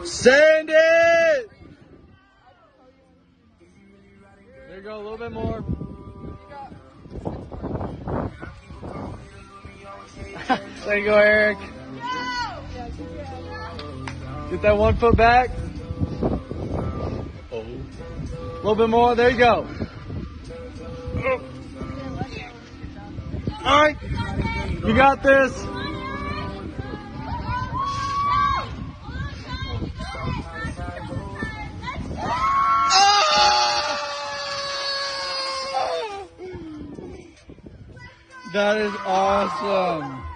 Send it! There you go, a little bit more. There you go, Eric. Get that 1 foot back. Oh. A little bit more. There you go. All right. You got this. That is awesome.